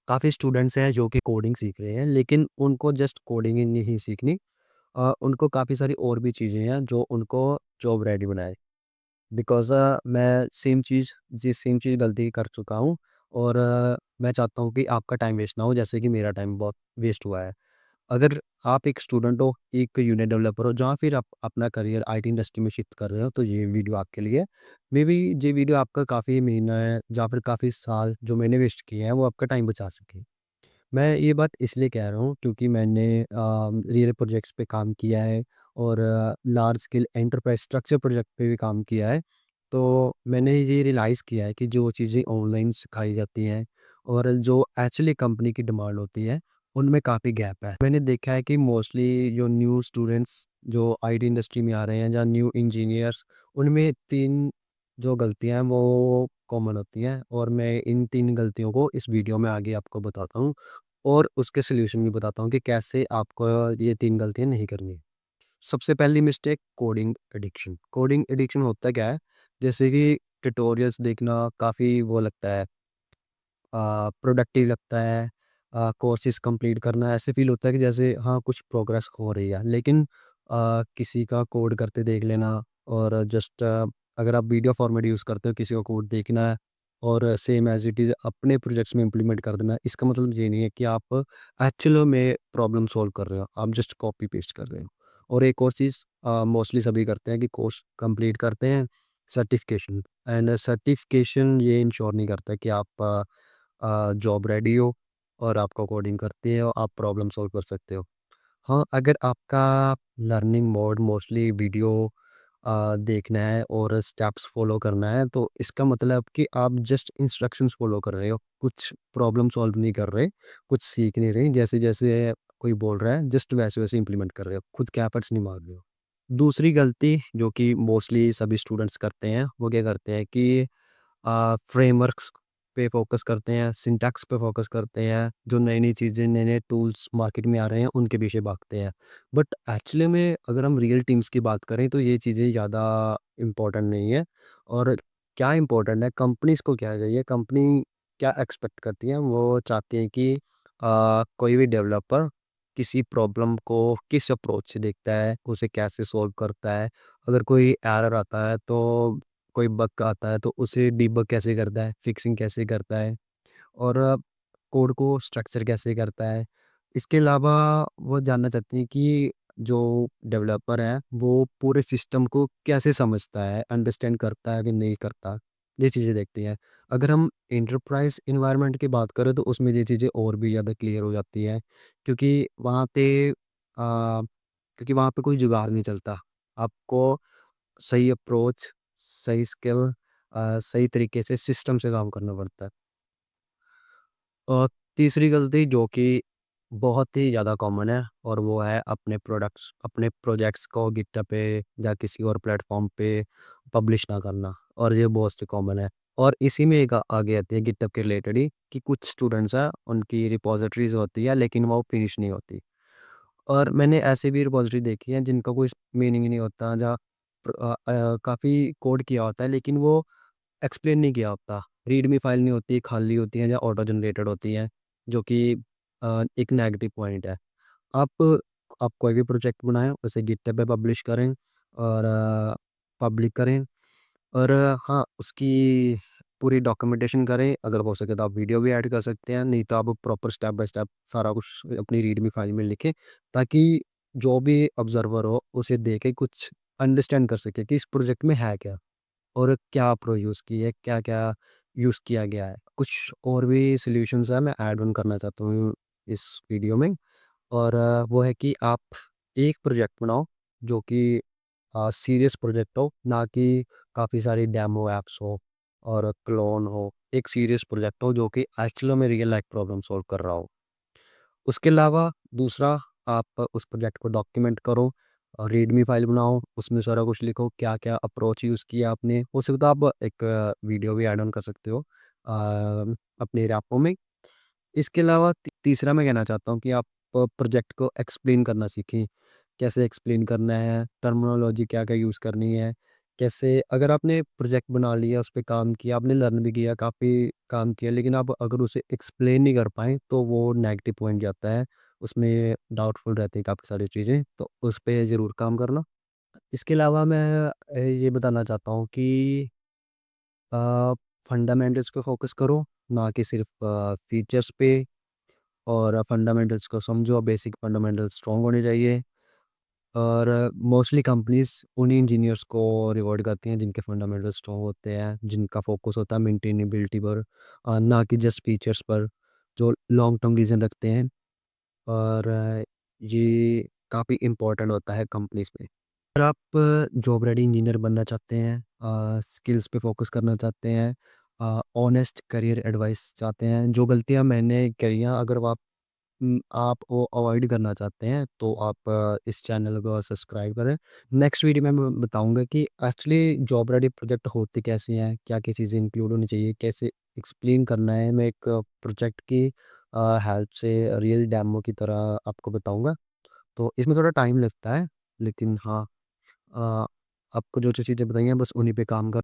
काफ़ी स्टूडेंट्स हैं जो कि कोडिंग सीख रहे हैं, लेकिन उनको जस्ट कोडिंग ही नहीं सीखनी। उनको काफ़ी सारी और भी चीज़ें हैं जो उनको जॉब रेडी बनाए। बिकॉज़ मैं सेम चीज़ गलती कर चुका हूँ और मैं चाहता हूँ कि आपका टाइम वेस्ट ना हो जैसे कि मेरा टाइम बहुत वेस्ट हुआ है। अगर आप एक स्टूडेंट हो, एक यूनिट डेवलपर हो, जहाँ फिर आप अपना करियर आईटी इंडस्ट्री में शिफ्ट कर रहे हो, तो ये वीडियो आपके लिए है। मेबी ये वीडियो आपका काफ़ी महीना है या फिर काफ़ी साल जो मैंने वेस्ट किए हैं, वो आपका टाइम बचा सके। मैं ये बात इसलिए कह रहा हूँ क्योंकि मैंने रियल प्रोजेक्ट्स पे काम किया है और large scale enterprise structure project पे भी काम किया है। तो मैंने ये रियलाइज़ किया है कि जो चीज़ें ऑनलाइन सिखाई जाती हैं और जो एक्चुअली कंपनी की डिमांड होती है, उनमें काफ़ी गैप है। मैंने देखा है कि मोस्टली जो न्यू स्टूडेंट्स जो आईटी इंडस्ट्री में आ रहे हैं या न्यू इंजीनियर्स, उनमें 3 जो गलतियाँ हैं वो कॉमन होती हैं और मैं इन 3 गलतियों को इस वीडियो में आगे आपको बताता हूँ। और उसके सॉल्यूशन भी बताता हूँ कि कैसे आपको ये 3 गलतियाँ नहीं करनी है। सबसे पहली mistake coding addiction. Coding addiction होता क्या है? जैसे कि ट्यूटोरियल्स देखना काफ़ी वो लगता है प्रोडक्टिव लगता है। कोर्सेज़ कंप्लीट करना ऐसे फ़ील होता है कि जैसे हाँ, कुछ प्रोग्रेस हो रही है। लेकिन किसी का कोड करते देख लेना और जस्ट अगर आप वीडियो फॉर्मेट यूज़ करते हो, किसी का कोड देखना है और सेम एज़ इट इज़ अपने प्रोजेक्ट्स में इम्प्लीमेंट कर देना है। इसका मतलब ये नहीं है कि आप एक्चुअल में प्रॉब्लम सॉल्व कर रहे हो, आप जस्ट कॉपी पेस्ट कर रहे हो। और एक और चीज़ मोस्टली सभी करते हैं कि कोर्स कंप्लीट करते हैं, सर्टिफ़िकेशन एंड सर्टिफ़िकेशन ये इंश्योर नहीं करता कि आप जॉब रेडी हो और आपको कोडिंग करती है और आप प्रॉब्लम सॉल्व कर सकते हो। हाँ, अगर आपका लर्निंग मोड मोस्टली वीडियो देखना है और स्टेप्स फॉलो करना है, तो इसका मतलब कि आप जस्ट इंस्ट्रक्शंस फॉलो कर रहे हो, कुछ प्रॉब्लम सॉल्व नहीं कर रहे, कुछ सीख नहीं रहे, जैसे-जैसे कोई बोल रहा है जस्ट वैसे-वैसे इंप्लीमेंट कर रहे हो, खुद के एफर्ट्स नहीं मार रहे हो। दूसरी गलती जो कि मोस्टली सभी स्टूडेंट्स करते हैं, वो क्या करते हैं कि फ्रेमवर्क्स पे फ़ोकस करते हैं, सिंटैक्स पे फ़ोकस करते हैं, जो नई-नई चीज़ें, नए-नए टूल्स मार्केट में आ रहे हैं, उनके पीछे भागते हैं। बट एक्चुअली में अगर हम रियल टीम्स की बात करें, तो ये चीज़ें ज़्यादा इम्पोर्टेंट नहीं है और क्या इम्पोर्टेंट है, कंपनीज़ को क्या चाहिए, कंपनी क्या एक्सपेक्ट करती है, वो चाहती है कि कोई भी डेवलपर किसी प्रॉब्लम को किस अप्रोच से देखता है, उसे कैसे सॉल्व करता है। अगर कोई एरर आता है, तो कोई बग आता है तो उसे डिबग कैसे करता है, फिक्सिंग कैसे करता है और कोड को स्ट्रक्चर कैसे करता है। इसके अलावा वो जानना चाहती हैं कि जो डेवलपर है वो पूरे सिस्टम को कैसे समझता है, अंडरस्टैंड करता है कि नहीं करता, ये चीज़ें देखती हैं। अगर हम एंटरप्राइज़ एनवायरनमेंट की बात करें तो उसमें ये चीज़ें और भी ज़्यादा क्लियर हो जाती हैं क्योंकि वहाँ पे कोई जुगाड़ नहीं चलता। आपको सही अप्रोच, सही स्किल सही तरीके से सिस्टम से काम करना पड़ता है। और तीसरी गलती जो कि बहुत ही ज़्यादा कॉमन है और वो है अपने प्रोजेक्ट्स को गिटहब पे या किसी और प्लेटफ़ॉर्म पे पब्लिश ना करना और ये बहुत सी कॉमन है। और इसी में एक आगे आती है गिटहब के रिलेटेड ही कि कुछ स्टूडेंट्स हैं, उनकी रिपॉज़िटरीज़ होती है लेकिन वो फिनिश नहीं होती। और मैंने ऐसी भी रिपॉज़िटरी देखी है जिनका कोई मीनिंग नहीं होता, जहाँ काफ़ी कोड किया होता है लेकिन वो एक्सप्लेन नहीं किया होता। रीडमी फाइल नहीं होती, खाली होती हैं या ऑटो जनरेटेड होती हैं, जो कि एक नेगेटिव पॉइंट है। आप आप कोई भी प्रोजेक्ट बनाएँ, उसे गिटहब पे पब्लिश करें और पब्लिक करें और हाँ, उसकी पूरी डॉक्यूमेंटेशन करें। अगर हो सके तो आप वीडियो भी ऐड कर सकते हैं, नहीं तो आप प्रॉपर स्टेप बाय स्टेप सारा कुछ अपनी रीडमी फाइल में लिखें, ताकि जो भी ऑब्ज़र्वर हो, उसे देख के कुछ अंडरस्टैंड कर सके कि इस प्रोजेक्ट में है क्या? और क्या अप्रोच यूज़ की है, क्या-क्या यूज़ किया गया है। कुछ और भी सॉल्यूशंस हैं, मैं ऐड ऑन करना चाहता हूँ इस वीडियो में और वो है कि आप एक प्रोजेक्ट बनाओ जो कि सीरियस प्रोजेक्ट हो, ना कि काफ़ी सारी डेमो ऐप्स हो और क्लोन हो। एक सीरियस प्रोजेक्ट हो जो कि एक्चुअल में रियल लाइफ़ प्रॉब्लम सॉल्व कर रहा हो। उसके अलावा दूसरा आप उस प्रोजेक्ट को डॉक्यूमेंट करो और रीडमी फाइल बनाओ, उसमें सारा कुछ लिखो, क्या-क्या अप्रोच यूज़ किया आपने। हो सकता तो आप एक वीडियो भी ऐड ऑन कर सकते हो अपने रैपो में। इसके अलावा तीसरा मैं कहना चाहता हूँ कि आप प्रोजेक्ट को एक्सप्लेन करना सीखें। कैसे एक्सप्लेन करना है, टर्मिनोलॉजी क्या-क्या यूज़ करनी है, कैसे अगर आपने प्रोजेक्ट बना लिया, उस पे काम किया, आपने लर्न भी किया, काफ़ी काम किया, लेकिन आप अगर उसे एक्सप्लेन नहीं कर पाएँ, तो वो नेगेटिव पॉइंट जाता है। उसमें डाउटफुल रहती है काफ़ी सारी चीज़ें, तो उस पे ज़रूर काम करना। इसके अलावा मैं ये बताना चाहता हूँ कि फंडामेंटल्स पे फ़ोकस करो, ना कि सिर्फ़ फीचर्स पे और फंडामेंटल्स को समझो, बेसिक फंडामेंटल्स स्ट्रॉन्ग होने चाहिए। और मोस्टली कंपनीज़ उन्हीं इंजीनियर्स को रिवॉर्ड करती हैं जिनके फंडामेंटल्स स्ट्रॉन्ग होते हैं, जिनका फ़ोकस होता है मेंटेनेबिलिटी पर ना कि जस्ट फीचर्स पर, जो लॉन्ग टर्म विज़न रखते हैं। और ये काफ़ी इम्पोर्टेंट होता है कंपनीज़ में। अगर आप जॉब रेडी इंजीनियर बनना चाहते हैं, स्किल्स पे फ़ोकस करना चाहते हैं, ऑनेस्ट करियर एडवाइस चाहते हैं, जो गलतियाँ मैंने करी हैं अगर आप वो अवॉइड करना चाहते हैं, तो आप इस चैनल को सब्सक्राइब करें। नेक्स्ट वीडियो में मैं बताऊँगा कि एक्चुअली जॉब रेडी प्रोजेक्ट होते कैसे हैं, क्या-क्या चीज़ें इंक्लूड होनी चाहिए, कैसे एक्सप्लेन करना है। मैं एक प्रोजेक्ट की हेल्प से रियल डेमो की तरह आपको बताऊँगा। तो इसमें थोड़ा टाइम लगता है, लेकिन हाँ, अ, आपको जो-जो चीज़ें बताई हैं बस उन्हीं पे काम कर